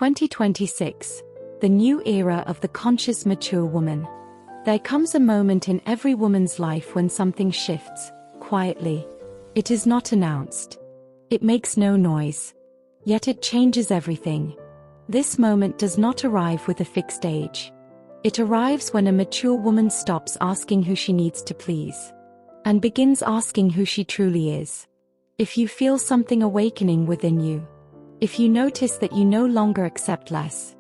2026, the new era of the conscious mature woman. There comes a moment in every woman's life when something shifts, quietly. It is not announced. It makes no noise. Yet it changes everything. This moment does not arrive with a fixed age. It arrives when a mature woman stops asking who she needs to please and begins asking who she truly is. If you feel something awakening within you, if you notice that you no longer accept less,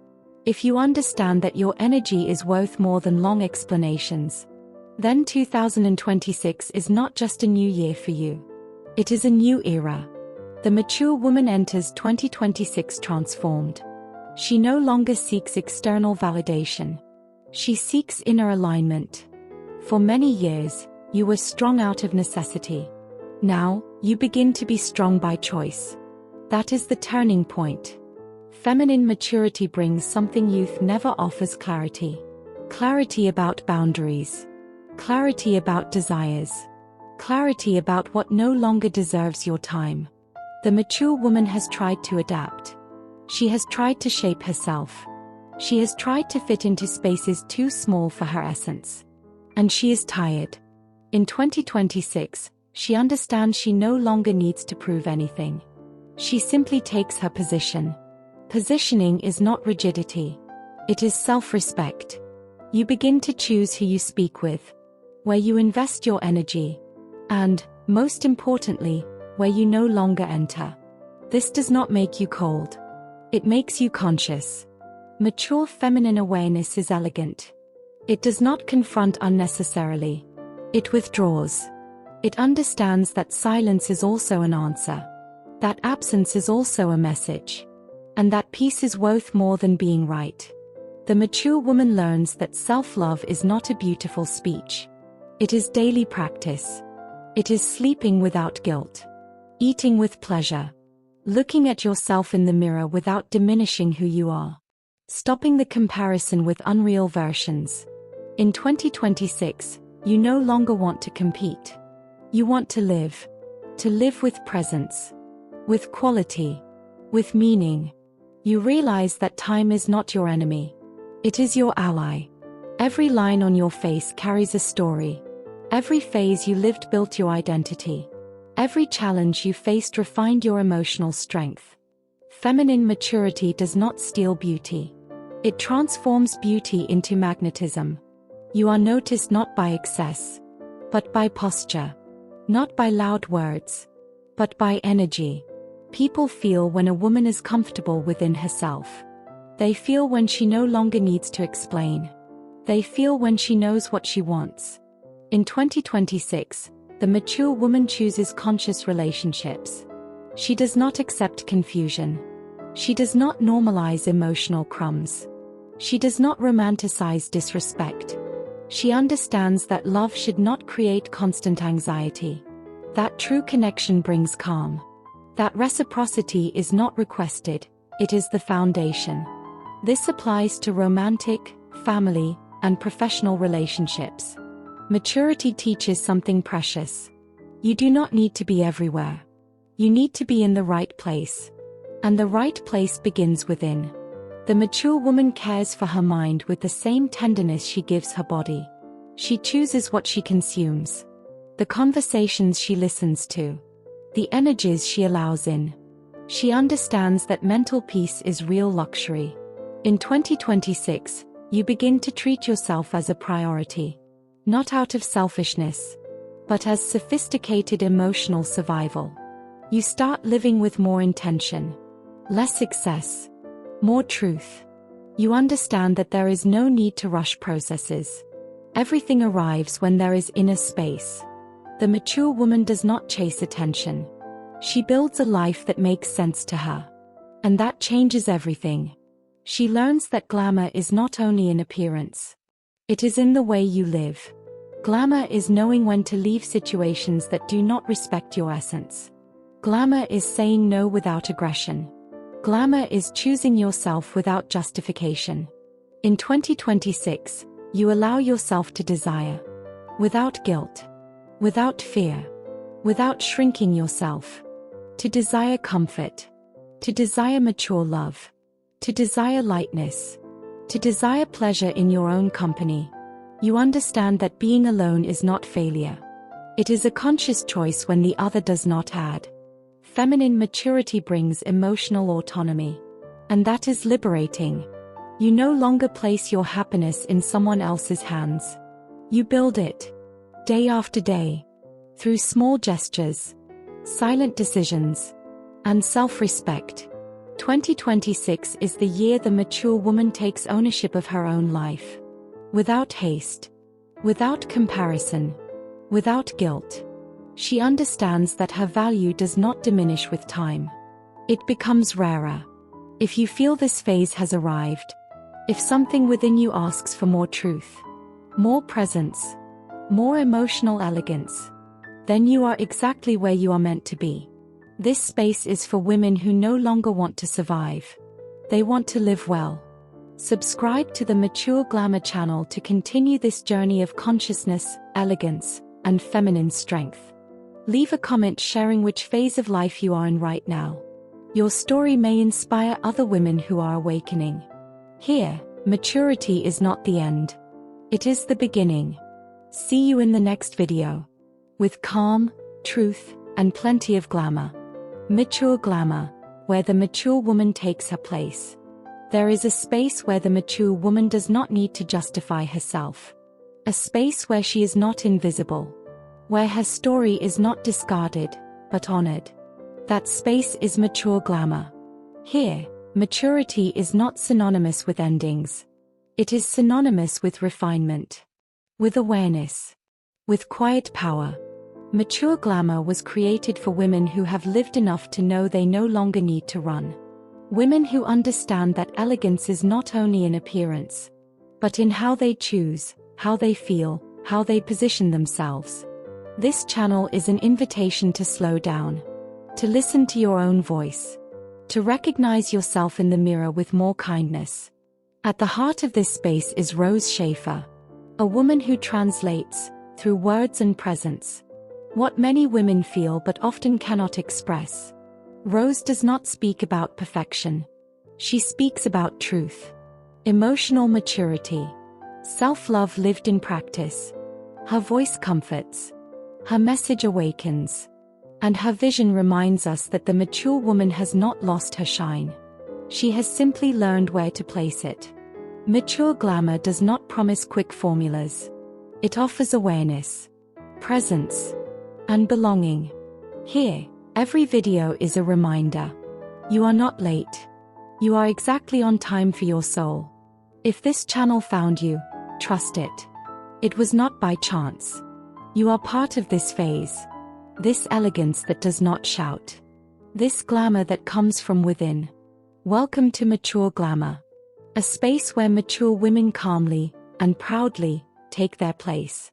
if you understand that your energy is worth more than long explanations, then 2026 is not just a new year for you. It is a new era. The mature woman enters 2026 transformed. She no longer seeks external validation. She seeks inner alignment. For many years, you were strong out of necessity. Now, you begin to be strong by choice. That is the turning point. Feminine maturity brings something youth never offers: clarity. Clarity about boundaries. Clarity about desires. Clarity about what no longer deserves your time. The mature woman has tried to adapt. She has tried to shape herself. She has tried to fit into spaces too small for her essence. And she is tired. In 2026, she understands she no longer needs to prove anything. She simply takes her position. Positioning is not rigidity. It is self-respect. You begin to choose who you speak with, where you invest your energy, and, most importantly, where you no longer enter. This does not make you cold. It makes you conscious. Mature feminine awareness is elegant. It does not confront unnecessarily. It withdraws. It understands that silence is also an answer, that absence is also a message, and that peace is worth more than being right. The mature woman learns that self-love is not a beautiful speech. It is daily practice. It is sleeping without guilt, eating with pleasure, looking at yourself in the mirror without diminishing who you are, stopping the comparison with unreal versions. In 2026, you no longer want to compete. You want to live with presence, with quality, with meaning. You realize that time is not your enemy. It is your ally. Every line on your face carries a story. Every phase you lived built your identity. Every challenge you faced refined your emotional strength. Feminine maturity does not steal beauty. It transforms beauty into magnetism. You are noticed not by excess, but by posture. Not by loud words, but by energy. People feel when a woman is comfortable within herself. They feel when she no longer needs to explain. They feel when she knows what she wants. In 2026, the mature woman chooses conscious relationships. She does not accept confusion. She does not normalize emotional crumbs. She does not romanticize disrespect. She understands that love should not create constant anxiety. That true connection brings calm. That reciprocity is not requested, it is the foundation. This applies to romantic, family, and professional relationships. Maturity teaches something precious. You do not need to be everywhere. You need to be in the right place. And the right place begins within. The mature woman cares for her mind with the same tenderness she gives her body. She chooses what she consumes, the conversations she listens to, the energies she allows in. She understands that mental peace is real luxury. In 2026, you begin to treat yourself as a priority, not out of selfishness, but as sophisticated emotional survival. You start living with more intention, less excess, more truth. You understand that there is no need to rush processes. Everything arrives when there is inner space. The mature woman does not chase attention. She builds a life that makes sense to her. And that changes everything. She learns that glamour is not only an appearance. It is in the way you live. Glamour is knowing when to leave situations that do not respect your essence. Glamour is saying no without aggression. Glamour is choosing yourself without justification. In 2026, you allow yourself to desire. Without guilt. Without fear. Without shrinking yourself. To desire comfort. To desire mature love. to desire lightness, to desire pleasure in your own company. You understand that being alone is not failure. It is a conscious choice when the other does not add. Feminine maturity brings emotional autonomy. And that is liberating. You no longer place your happiness in someone else's hands. You build it, day after day, through small gestures, silent decisions, and self-respect. 2026 is the year the mature woman takes ownership of her own life. Without haste, without comparison, without guilt. She understands that her value does not diminish with time. It becomes rarer. If you feel this phase has arrived, if something within you asks for more truth, more presence, more emotional elegance, then you are exactly where you are meant to be. This space is for women who no longer want to survive. They want to live well. Subscribe to the Mature Glamour channel to continue this journey of consciousness, elegance, and feminine strength. Leave a comment sharing which phase of life you are in right now. Your story may inspire other women who are awakening. Here, maturity is not the end. It is the beginning. See you in the next video. With calm, truth, and plenty of glamour. Mature Glamour, where the mature woman takes her place. There is a space where the mature woman does not need to justify herself. A space where she is not invisible. Where her story is not discarded, but honored. That space is Mature Glamour. Here, maturity is not synonymous with endings. It is synonymous with refinement. With awareness. With quiet power. Mature Glamour was created for women who have lived enough to know they no longer need to run. Women who understand that elegance is not only in appearance, but in how they choose, how they feel, how they position themselves. This channel is an invitation to slow down, to listen to your own voice, to recognize yourself in the mirror with more kindness. At the heart of this space is Rose Schaefer, a woman who translates, through words and presence, what many women feel but often cannot express. Rose does not speak about perfection. She speaks about truth, emotional maturity, self-love lived in practice. Her voice comforts. Her message awakens. And her vision reminds us that the mature woman has not lost her shine. She has simply learned where to place it. Mature Glamour does not promise quick formulas. It offers awareness, presence, and belonging. Here, every video is a reminder. You are not late. You are exactly on time for your soul. If this channel found you, trust it. It was not by chance. You are part of this phase. This elegance that does not shout. This glamour that comes from within. Welcome to Mature Glamour. A space where mature women calmly and proudly take their place.